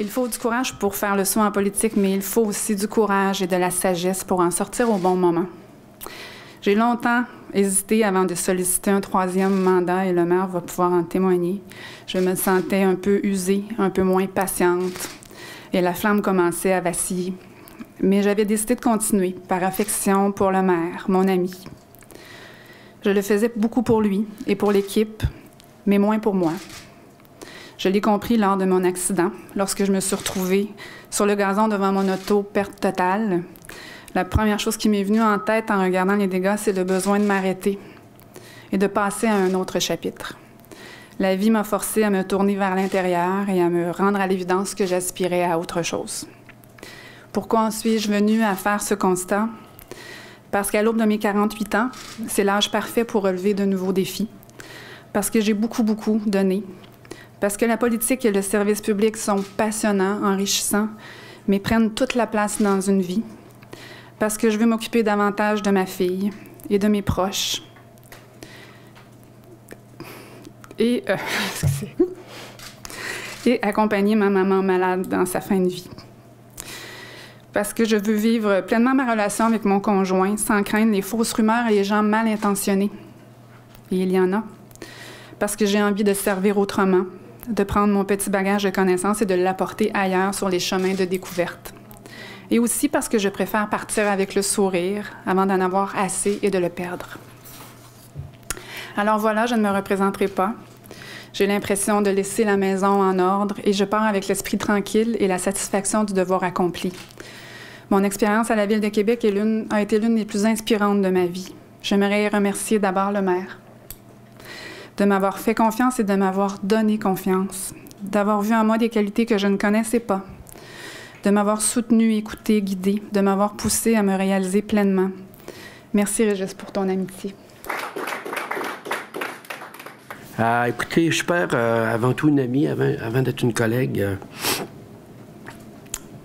Il faut du courage pour faire le saut en politique, mais il faut aussi du courage et de la sagesse pour en sortir au bon moment. J'ai longtemps hésité avant de solliciter un 3e mandat et le maire va pouvoir en témoigner. Je me sentais un peu usée, un peu moins patiente et la flamme commençait à vaciller. Mais j'avais décidé de continuer par affection pour le maire, mon ami. Je le faisais beaucoup pour lui et pour l'équipe, mais moins pour moi. Je l'ai compris lors de mon accident, lorsque je me suis retrouvée sur le gazon devant mon auto, perte totale. La première chose qui m'est venue en tête en regardant les dégâts, c'est le besoin de m'arrêter et de passer à un autre chapitre. La vie m'a forcée à me tourner vers l'intérieur et à me rendre à l'évidence que j'aspirais à autre chose. Pourquoi en suis-je venue à faire ce constat? Parce qu'à l'aube de mes 48 ans, c'est l'âge parfait pour relever de nouveaux défis. Parce que j'ai beaucoup donné. Parce que la politique et le service public sont passionnants, enrichissants, mais prennent toute la place dans une vie. Parce que je veux m'occuper davantage de ma fille et de mes proches. Et accompagner ma maman malade dans sa fin de vie. Parce que je veux vivre pleinement ma relation avec mon conjoint sans craindre les fausses rumeurs et les gens mal intentionnés. Et il y en a. Parce que j'ai envie de servir autrement, de prendre mon petit bagage de connaissances et de l'apporter ailleurs sur les chemins de découverte. Et aussi parce que je préfère partir avec le sourire avant d'en avoir assez et de le perdre. Alors voilà, je ne me représenterai pas. J'ai l'impression de laisser la maison en ordre et je pars avec l'esprit tranquille et la satisfaction du devoir accompli. Mon expérience à la Ville de Québec a été l'une des plus inspirantes de ma vie. J'aimerais remercier d'abord le maire de m'avoir fait confiance et de m'avoir donné confiance, d'avoir vu en moi des qualités que je ne connaissais pas, de m'avoir soutenue, écoutée, guidée, de m'avoir poussée à me réaliser pleinement. Merci, Régis, pour ton amitié. Écoutez, je perds avant tout une amie, avant d'être une collègue.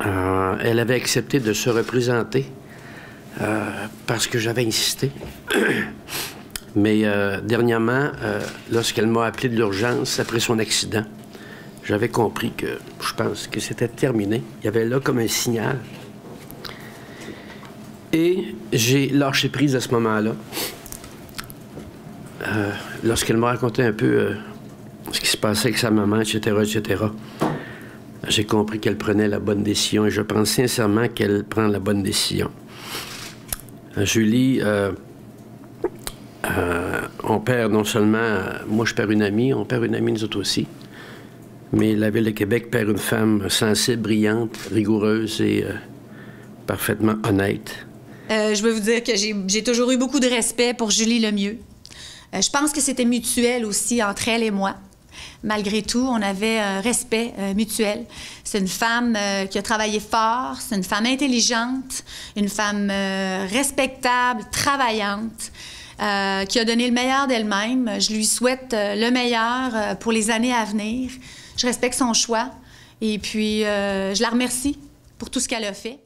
Elle avait accepté de se représenter parce que j'avais insisté. Mais dernièrement, lorsqu'elle m'a appelé de l'urgence après son accident, j'avais compris que je pense que c'était terminé. Il y avait là comme un signal. Et j'ai lâché prise à ce moment-là. Lorsqu'elle m'a raconté un peu ce qui se passait avec sa maman, etc., j'ai compris qu'elle prenait la bonne décision et je pense sincèrement qu'elle prend la bonne décision. Julie, on perd non seulement, moi je perds une amie, on perd une amie nous autres aussi, mais la Ville de Québec perd une femme sensible, brillante, rigoureuse et parfaitement honnête. Je veux vous dire que j'ai toujours eu beaucoup de respect pour Julie Lemieux. Je pense que c'était mutuel aussi entre elle et moi. Malgré tout, on avait un respect mutuel. C'est une femme qui a travaillé fort, c'est une femme intelligente, une femme respectable, travaillante, qui a donné le meilleur d'elle-même. Je lui souhaite le meilleur pour les années à venir. Je respecte son choix et puis je la remercie pour tout ce qu'elle a fait.